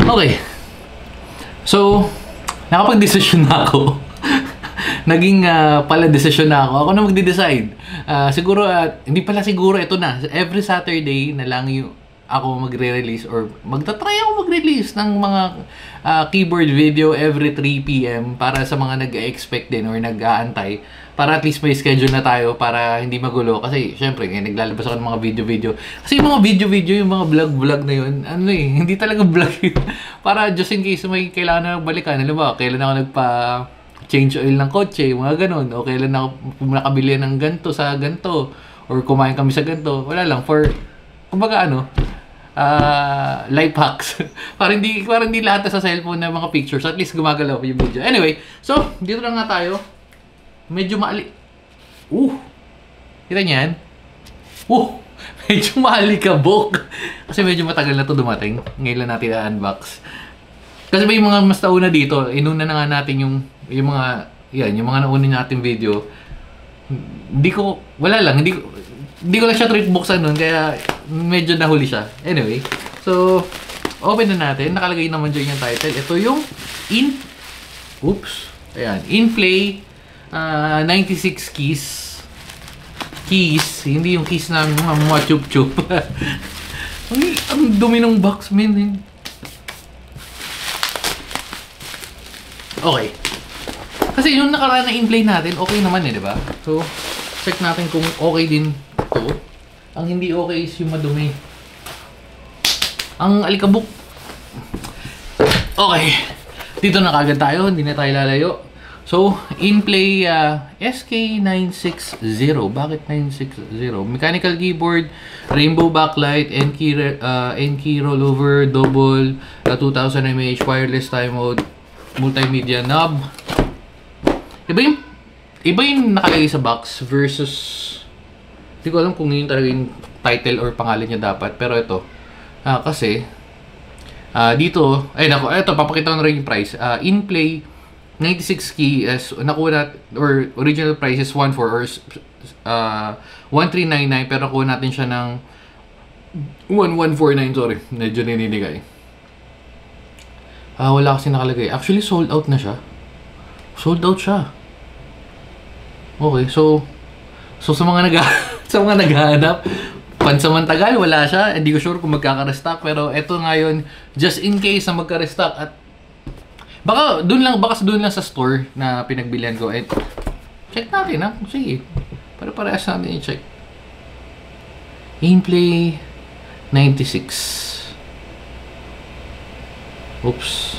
Okay. So, nakapag-desisyon na ako. Naging pala desisyon na ako. Ako na magde-decide. Siguro, hindi pala siguro, ito na. Every Saturday na lang ako magre-release or magta-try ako mag-release ng mga keyboard video every 3 PM para sa mga nag-expect din or nag-aantay. Para at least may schedule na tayo para hindi magulo. Kasi, syempre, naglalabas ako ng mga video-video. Kasi yung mga video-video, yung mga vlog-vlog na yun, hindi talaga vlog yun. Para just in case may kailangan na balikan. Alam ba, kailan ako change oil ng kotse, mga ganun. O kailan ako nakabili ng ganto sa ganto. Or kumain kami sa ganto. Wala lang. Kumbaga life hacks. parang hindi lahat sa cellphone na mga pictures. At least gumagalaw yung video. Anyway, so, dito na nga tayo. Medyo kita niyan? Medyo maalikabok. Kasi medyo matagal na to dumating. Ngayon lang natin na-unbox. Kasi may mga mas nauna dito. Inuna na nga natin yung mga nauna natin video. Hindi ko lang siya trip buksan nun. Kaya medyo nahuli siya. Anyway. So, open na natin. Nakalagay naman dyan yung title. Ito yung In-Play 96 keys. Hindi yung keys na mga chup-chup. Ang dumi ng box, man. Okay. Kasi yung nakaraan na in-play natin, okay naman di ba? So, check natin kung okay din ito. Ang hindi okay is yung madumi. Ang alikabok. Okay. Dito na kagad tayo, hindi na tayo lalayo. So, in-play SK960. Bakit 960? Mechanical keyboard, rainbow backlight, N-key rollover, double, 2000 mAh wireless time mode, multimedia knob. Iba yung nakalagay sa box versus hindi ko alam kung yun talaga yung title or pangalan niya dapat. Pero ito, kasi dito, ito, papakita ko na rin yung price. In-play 96 key is nakuha or original price is 1.4 or 1.399 pero nakuha natin siya ng 1.149. Sorry, medyo nininigay. Wala kasi nakalagay. Actually, sold out na siya. Sold out siya. Okay, so sa mga naghahanap, pansamantagal, wala siya. Hindi ko sure kung magkaka-restock. Pero eto ngayon, just in case na magka-restock at baka doon lang sa store na pinagbilihan ko. Check natin ha. Sige. Para-parehas natin i-check. In-play 96. Oops.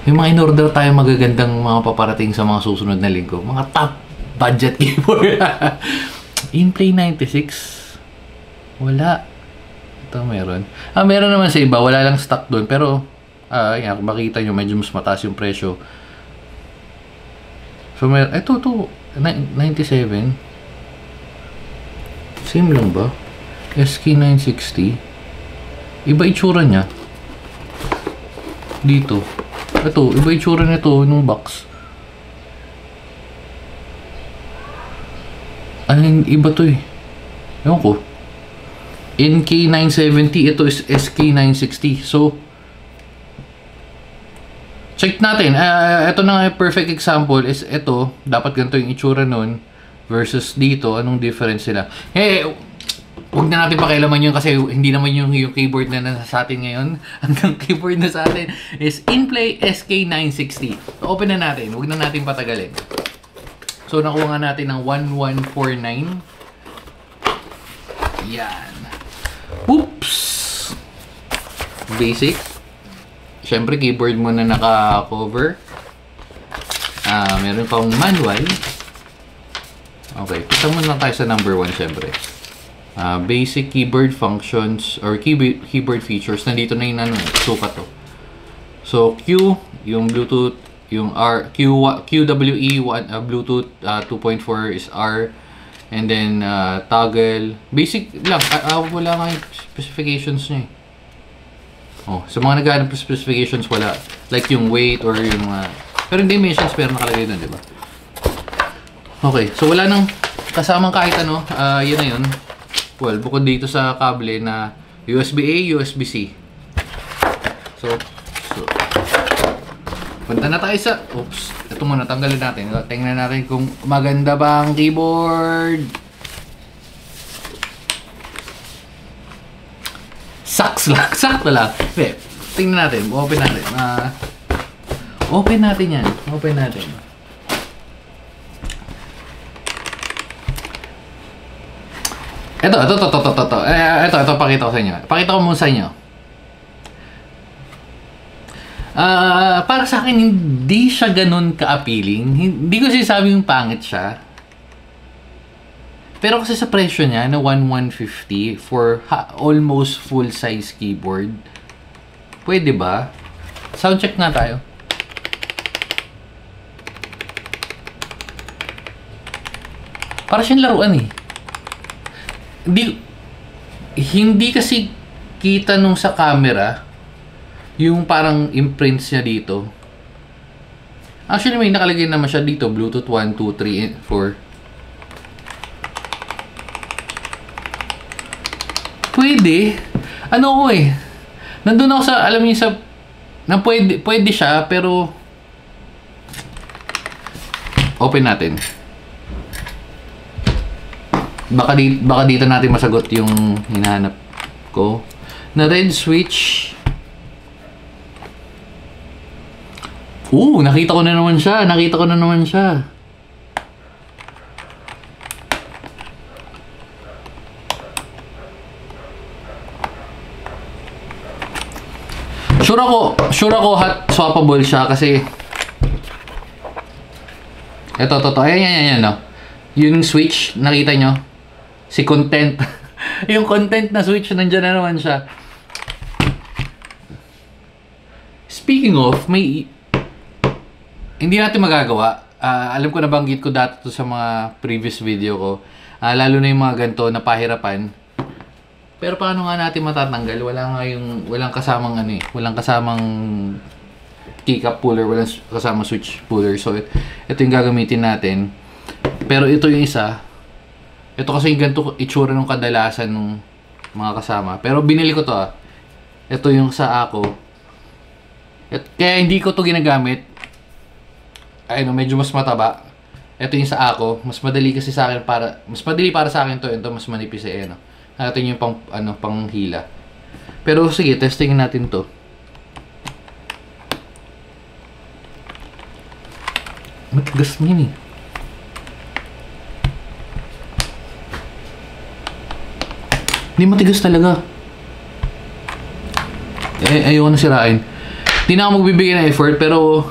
May mga in-order tayo magagandang mga paparating sa mga susunod na linggo. Mga top budget keyboard. In-play 96. Wala. Ito meron. Meron naman sa iba. Wala lang stock doon. Pero, yan, makita nyo, medyo mas mataas yung presyo. So, meron. Ito, 97. Same lang ba? SK960. Iba itsura niya. Dito. Ito, iba itsura nito nung box. Iba to eh. Ewan ko. NK970, ito is SK960. So, check natin. Ito na nga perfect example is ito. Dapat ganito yung itsura nun versus dito. Anong difference sila? Huwag na natin pakialaman yun kasi hindi naman yung keyboard na nasa sa atin ngayon. Hanggang keyboard na sa atin is In-Play SK960. So, open na natin. Huwag na natin patagalin. So, nakuha nga natin ng 1149. Yan. Oops! Basic. Siyempre, keyboard mo na naka-cover. Meron pang manual. Okay, punta muna tayo sa number 1 siyempre. Basic keyboard functions or keyboard features. Nandito na yung sukat to. So, Q, yung Bluetooth, yung R, QWE, Bluetooth 2.4 is R. And then, toggle. Basic lang. Wala nga yung specifications niya eh. Sa mga naghahanap ng specifications, wala. Like yung weight or yung... pero yung dimensions, pero nakalagay doon, di ba? Okay. So, wala nang kasamang kahit ano. Yun na yun. Well, bukod dito sa kable na USB-A, USB-C. So, punta na tayo sa... Oops. Ito muna, tanggalin natin. Tingnan natin kung maganda ba ang keyboard. Sakto lang. Okay, tingnan natin. Open natin. Open natin yan. Open natin. Ito, pakita ko sa inyo. Pakita ko muna sa inyo. Para sa akin, hindi siya ganun ka-appealing. Hindi ko sinasabing pangit siya. Pero kasi sa presyo niya, na 1,150 for almost full-size keyboard, pwede ba? Sound check nga tayo. Para siyang laruan eh. Hindi kasi kita nung sa camera yung parang imprints niya dito. Actually, may nakalagay naman siya dito. Bluetooth 1, 2, 3, 4. Pwede. Ano ko eh. Nandun ako sa, alam niyo sa, na pwede siya, pero open natin. Baka dito natin masagot yung hinahanap ko. Na red switch. Nakita ko na naman siya. Sure ako hot swappable siya kasi ito. Ayan, no. Yung switch, nakita nyo? Si content. Yung content na switch, nandyan na naman siya. Speaking of, hindi natin magagawa. Alam ko, nabanggit ko dati to sa mga previous video ko. Lalo na yung mga ganito na pahirapan. Pero paano nga natin matatanggal? Walang kasamang walang kasamang keycap puller, walang kasamang switch puller. So, ito yung gagamitin natin. Pero ito yung isa. Ito kasi yung ganito itsura ng kadalasan ng mga kasama. Pero binili ko to Ito yung sa ako. Kaya hindi ko to ginagamit. Medyo mas mataba. Ito yung sa ako. Mas madali kasi sa akin mas madali para sa akin to. Ito mas manipis natin yung panghila. Pero sige, testingin natin to. Matigas mo yun Hindi matigas talaga. Ayoko na sirain. Hindi na ako magbibigay ng effort, pero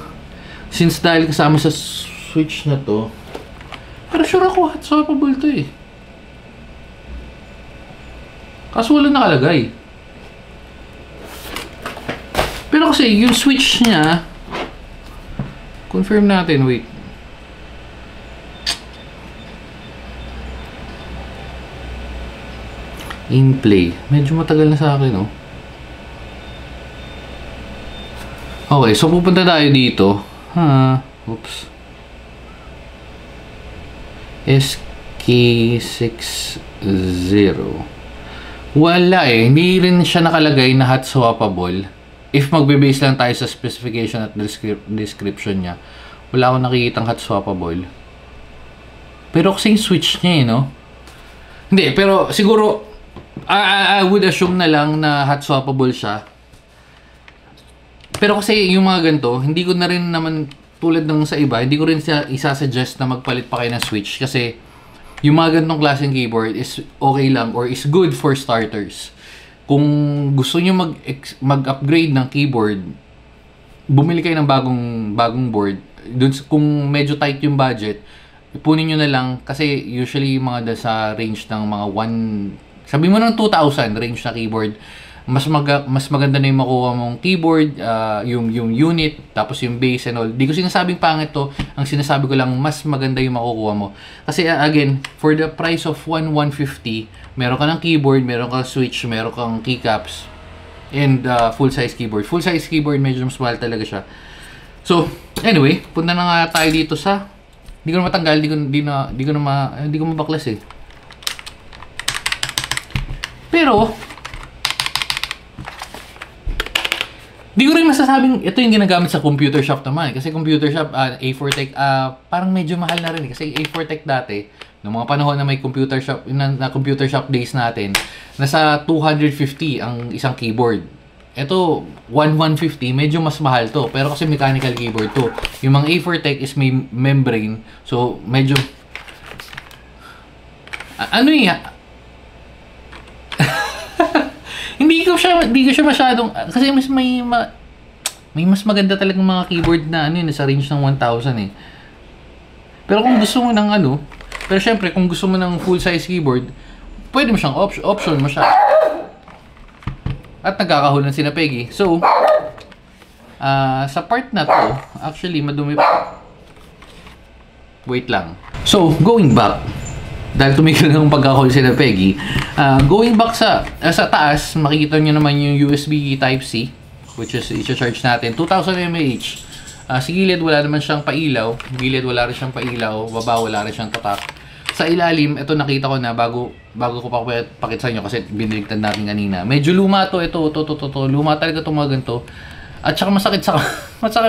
since dahil kasama sa switch na to, pero sure ako hot swappable to Kaso wala nakalagay. Pero kasi yung switch niya, confirm natin, wait. In play. Medyo matagal na sa akin, Okay, so pupunta tayo dito. Oops. SK60. Wala hindi rin siya nakalagay na hot swappable. If magbe-base lang tayo sa specification at description niya, wala akong nakikitang hot swappable. Pero kasi yung switch niya Hindi, pero siguro I would assume na lang na hot swappable siya. Pero kasi yung mga ganito, hindi ko na rin naman tulad ng sa iba, hindi ko rin isa-suggest na magpalit pa kayo ng switch kasi yung mga ganitong klaseng keyboard is okay lang or is good for starters. Kung gusto niyo mag-upgrade ng keyboard, bumili kayo ng bagong board. Kung medyo tight yung budget, ipunin nyo na lang kasi usually mga sa range ng mga sabi mo ng 2,000 range na keyboard, mas maganda na yung makuha mong keyboard, yung unit, tapos yung base and all. Di ko sinasabing pangit to, ang sinasabi ko lang mas maganda yung makukuha mo. Kasi again, for the price of 1,150, meron ka ng keyboard, meron kang switch, meron kang keycaps, and full-size keyboard. Full-size keyboard, medyo mas mahal talaga siya. So, anyway, punta na nga tayo dito sa... Di ko na matanggal, di ko mabaklas Pero, Di ko rin masasabing ito yung ginagamit sa computer shop naman. Kasi computer shop, A4 Tech, parang medyo mahal na rin. Kasi A4 Tech dati, noong mga panahon na may computer shop, na computer shop days natin, nasa 250 ang isang keyboard. Ito, 150, medyo mas mahal to. Pero kasi mechanical keyboard to. Yung mga A4 Tech is may membrane. So, medyo... ano yan? Hindi ko siya masyadong... Kasi may mas maganda talagang mga keyboard na ano yun, sa range ng 1,000 eh. Pero kung gusto mo ng ano... Pero syempre, kung gusto mo ng full-size keyboard, pwede mo siyang option mo siya. At nagkakahulan si na Peggy. So, sa part na to, actually, madumi pa. Wait lang. So, going back, dahil tumigil ng pagkakahul si na Peggy, going back sa taas, makikita nyo naman yung USB Type-C, which is i-charge natin, 2000 mAh. Sa gilid, wala naman siyang pailaw. Gilid, wala rin siyang pailaw. Baba, wala rin siyang tatak. Sa ilalim, ito nakita ko na bago ko pa pakita sa inyo kasi biniligtad natin kanina. Medyo luma to, ito. Luma talaga itong mga ganito. At saka masakit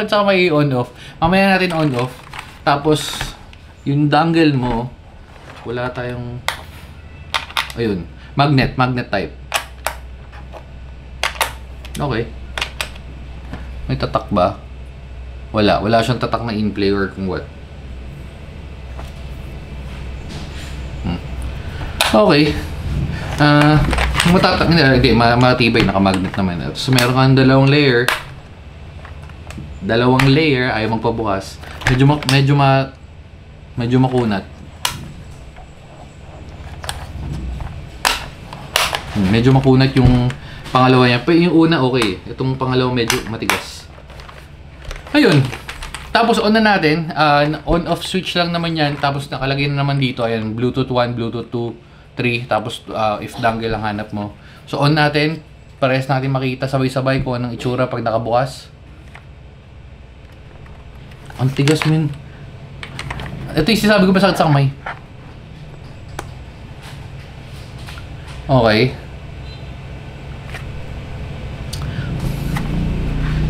sa may on-off. Mamaya natin on-off. Tapos, yung dangle mo, wala tayong... Ayun. Magnet type. Okay. May tatak ba? Wala siyang tatak na in-play or kung what. Okay. Hindi, matibay, naka-magnet naman. So, meron kang dalawang layer. Ayaw magpabukas. Medyo makunat. Medyo makunat yung pangalawa niya. Pero yung una, okay. Itong pangalawa, medyo matigas. Ayun. Tapos, on na natin. On-off switch lang naman yan. Tapos, nakalagay na naman dito. Ayan, Bluetooth 1, Bluetooth 2. 3, tapos if dangle ang hanap mo. So on natin, parehas natin makita sabay-sabay kung anong itsura pag nakabukas. Ang tigas min. Ito yung sinasabi ko ba sakit sa kamay. Okay.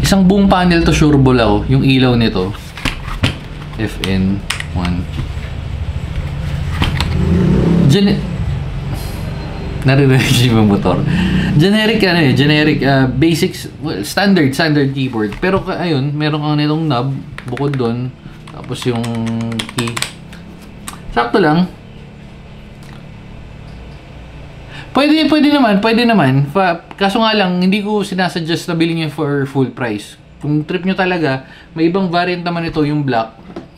Isang buong panel to sure bulaw, yung ilaw nito. FN1. Naririnig yung motor. Generic basics, well, standard keyboard. Pero ayun, meron kang nitong knob bukod doon. Tapos yung key. Sakto lang. Pwede naman. Kaso nga lang, hindi ko sinasuggest na bilhin nyo for full price. Kung trip nyo talaga, may ibang variant naman ito, yung black.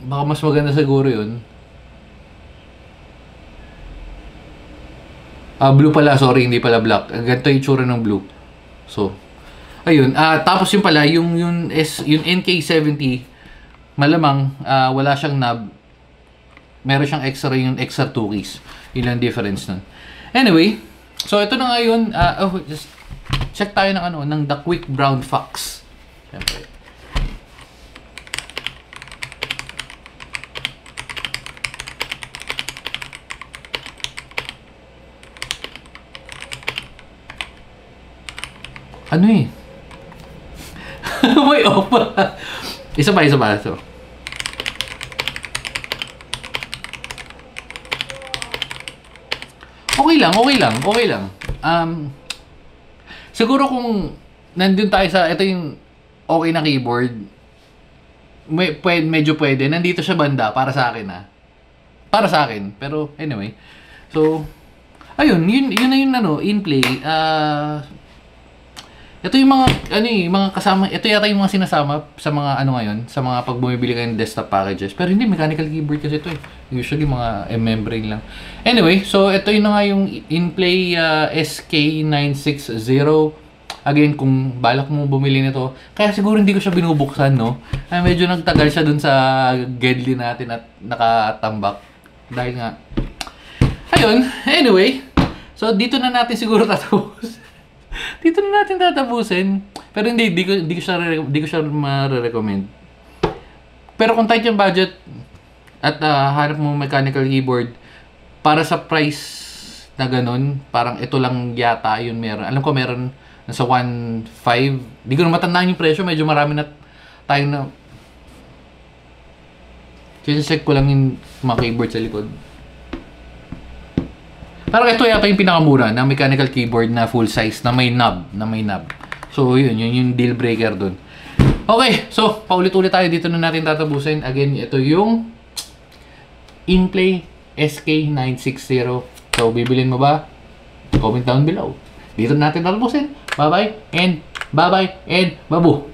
Baka mas maganda siguro yun. Blue pala, sorry, hindi pala black. Ganito yung itsura ng blue. So, ayun. Tapos yung pala, yung NK70, malamang wala siyang knob. Meron siyang extra, yung extra 2 keys. Yun ang difference nun. Anyway, so ito na ngayon. Just check tayo ng The Quick Brown Fox. Siyempre. Ano eh? May off pa. Isa pa. So. Okay lang. Siguro kung nandun tayo sa, ito yung okay na keyboard, medyo pwede. Nandito siya banda, para sa akin Para sa akin. Pero anyway. So, ayun, yun na yung in-play. Ito yung mga kasama, ito yata yung mga sinasama sa mga ngayon, sa mga pag bumibili kayo ng desktop packages. Pero hindi, mechanical keyboard kasi ito eh. Usually mga membrane lang. Anyway, so ito yung nga yung in-play SK960. Again, kung balak mo bumili nito, kaya siguro hindi ko siya binubuksan, no? Medyo nagtagal siya dun sa Gedli natin at nakatambak. Dahil nga. Ayun, anyway. So, dito na natin siguro tatapos. Dito na natin tatapusin. Pero hindi ko siya ma-recommend. Pero kung tight yung budget at hanap mo mechanical keyboard para sa price na ganun, parang ito lang yata yun meron. Alam ko meron Nasa 1.5. Di ko na matandaan yung presyo. Medyo marami na tayong na... Check ko lang yung mga keyboard sa likod. Parang ito yata yung pinakamura na mechanical keyboard na full size na may knob. So yun yung deal breaker dun. Okay, so paulit-ulit tayo dito na natin tatapusin. Again, ito yung Inplay SK960. So bibilin mo ba? Comment down below. Dito natin tatapusin. Bye-bye and babu.